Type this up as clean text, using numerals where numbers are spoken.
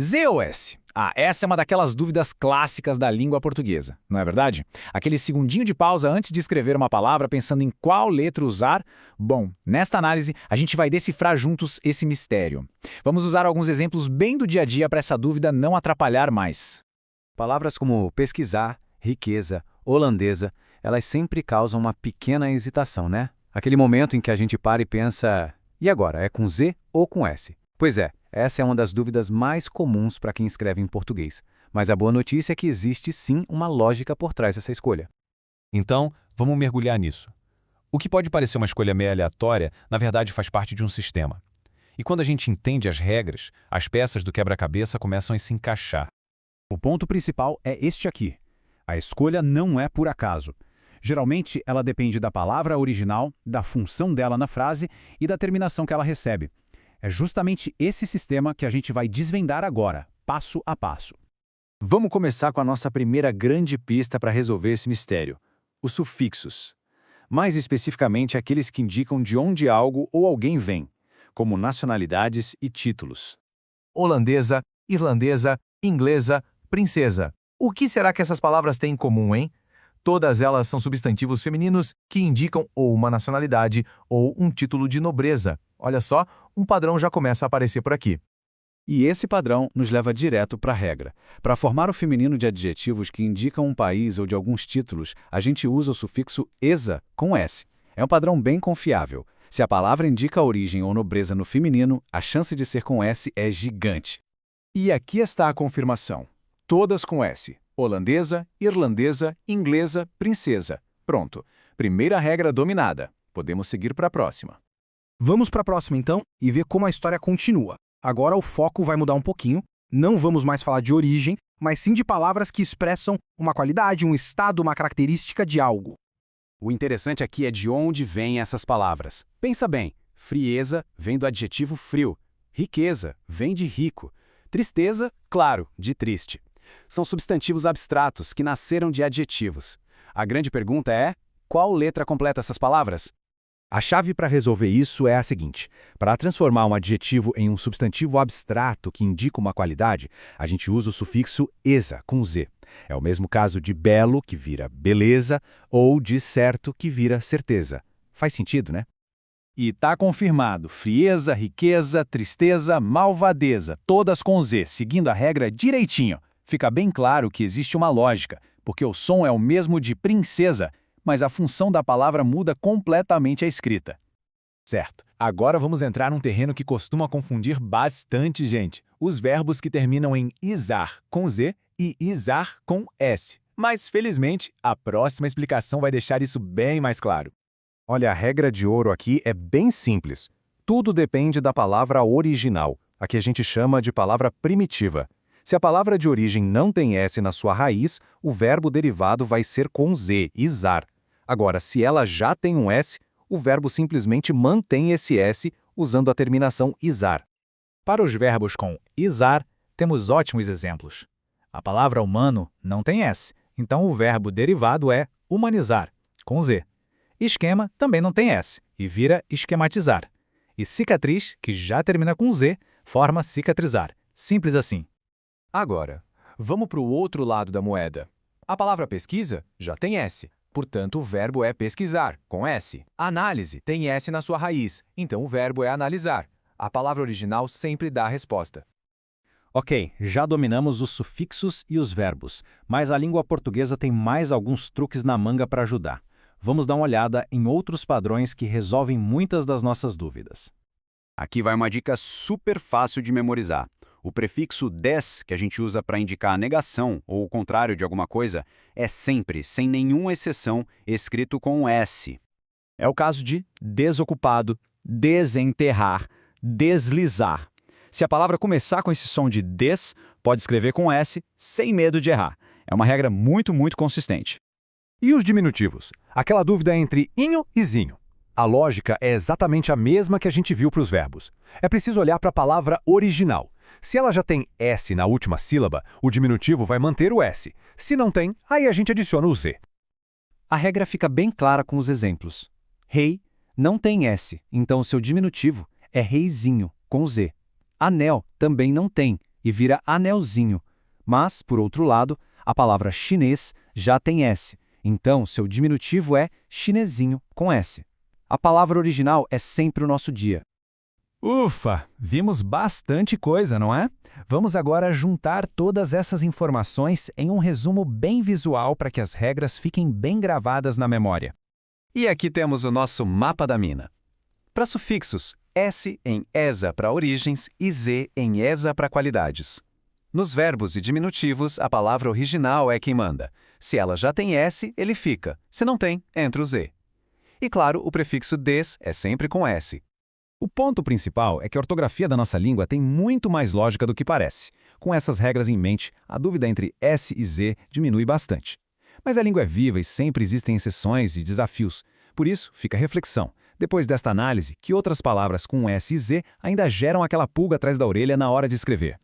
Z ou S? Essa é uma daquelas dúvidas clássicas da língua portuguesa, não é verdade? Aquele segundinho de pausa antes de escrever uma palavra pensando em qual letra usar. Bom, nesta análise a gente vai decifrar juntos esse mistério. Vamos usar alguns exemplos bem do dia a dia para essa dúvida não atrapalhar mais. Palavras como pesquisar, riqueza, holandesa, elas sempre causam uma pequena hesitação, né? Aquele momento em que a gente para e pensa, e agora, é com Z ou com S? Pois é, essa é uma das dúvidas mais comuns para quem escreve em português. Mas a boa notícia é que existe sim uma lógica por trás dessa escolha. Então, vamos mergulhar nisso. O que pode parecer uma escolha meio aleatória, na verdade faz parte de um sistema. E quando a gente entende as regras, as peças do quebra-cabeça começam a se encaixar. O ponto principal é este aqui. A escolha não é por acaso. Geralmente, ela depende da palavra original, da função dela na frase e da terminação que ela recebe. É justamente esse sistema que a gente vai desvendar agora, passo a passo. Vamos começar com a nossa primeira grande pista para resolver esse mistério: os sufixos. Mais especificamente, aqueles que indicam de onde algo ou alguém vem, como nacionalidades e títulos. Holandesa, irlandesa, inglesa, princesa. O que será que essas palavras têm em comum, hein? Todas elas são substantivos femininos que indicam ou uma nacionalidade ou um título de nobreza. Olha só, um padrão já começa a aparecer por aqui. E esse padrão nos leva direto para a regra. Para formar o feminino de adjetivos que indicam um país ou de alguns títulos, a gente usa o sufixo esa com S. É um padrão bem confiável. Se a palavra indica origem ou nobreza no feminino, a chance de ser com S é gigante. E aqui está a confirmação. Todas com S. Holandesa, irlandesa, inglesa, princesa. Pronto. Primeira regra dominada. Podemos seguir para a próxima. Vamos para a próxima então e ver como a história continua. Agora o foco vai mudar um pouquinho. Não vamos mais falar de origem, mas sim de palavras que expressam uma qualidade, um estado, uma característica de algo. O interessante aqui é de onde vêm essas palavras. Pensa bem, frieza vem do adjetivo frio, riqueza vem de rico, tristeza, claro, de triste. São substantivos abstratos que nasceram de adjetivos. A grande pergunta é, qual letra completa essas palavras? A chave para resolver isso é a seguinte: para transformar um adjetivo em um substantivo abstrato que indica uma qualidade, a gente usa o sufixo esa, com Z. É o mesmo caso de belo, que vira beleza, ou de certo, que vira certeza. Faz sentido, né? E tá confirmado, frieza, riqueza, tristeza, malvadeza, todas com Z, seguindo a regra direitinho. Fica bem claro que existe uma lógica, porque o som é o mesmo de princesa, mas a função da palavra muda completamente a escrita. Certo. Agora vamos entrar num terreno que costuma confundir bastante gente. Os verbos que terminam em izar com Z e izar com S. Mas, felizmente, a próxima explicação vai deixar isso bem mais claro. Olha, a regra de ouro aqui é bem simples. Tudo depende da palavra original, a que a gente chama de palavra primitiva. Se a palavra de origem não tem S na sua raiz, o verbo derivado vai ser com Z, izar. Agora, se ela já tem um S, o verbo simplesmente mantém esse S usando a terminação izar. Para os verbos com izar, temos ótimos exemplos. A palavra humano não tem S, então o verbo derivado é humanizar, com Z. Esquema também não tem S, e vira esquematizar. E cicatriz, que já termina com Z, forma cicatrizar. Simples assim. Agora, vamos para o outro lado da moeda. A palavra pesquisa já tem S, portanto o verbo é pesquisar, com S. Análise tem S na sua raiz, então o verbo é analisar. A palavra original sempre dá a resposta. Ok, já dominamos os sufixos e os verbos, mas a língua portuguesa tem mais alguns truques na manga para ajudar. Vamos dar uma olhada em outros padrões que resolvem muitas das nossas dúvidas. Aqui vai uma dica super fácil de memorizar. O prefixo des, que a gente usa para indicar a negação ou o contrário de alguma coisa, é sempre, sem nenhuma exceção, escrito com S. É o caso de desocupado, desenterrar, deslizar. Se a palavra começar com esse som de des, pode escrever com S, sem medo de errar. É uma regra muito consistente. E os diminutivos? Aquela dúvida entre inho e zinho. A lógica é exatamente a mesma que a gente viu para os verbos. É preciso olhar para a palavra original. Se ela já tem S na última sílaba, o diminutivo vai manter o S. Se não tem, aí a gente adiciona o Z. A regra fica bem clara com os exemplos. Rei não tem S, então o seu diminutivo é reizinho, com Z. Anel também não tem, e vira anelzinho. Mas, por outro lado, a palavra chinês já tem S, então seu diminutivo é chinesinho com S. A palavra original é sempre o nosso dia. Ufa! Vimos bastante coisa, não é? Vamos agora juntar todas essas informações em um resumo bem visual para que as regras fiquem bem gravadas na memória. E aqui temos o nosso mapa da mina. Para sufixos, S em ESA para origens e Z em ESA para qualidades. Nos verbos e diminutivos, a palavra original é quem manda. Se ela já tem S, ele fica. Se não tem, entra o Z. E claro, o prefixo des é sempre com S. O ponto principal é que a ortografia da nossa língua tem muito mais lógica do que parece. Com essas regras em mente, a dúvida entre S e Z diminui bastante. Mas a língua é viva e sempre existem exceções e desafios. Por isso, fica a reflexão. Depois desta análise, que outras palavras com S e Z ainda geram aquela pulga atrás da orelha na hora de escrever?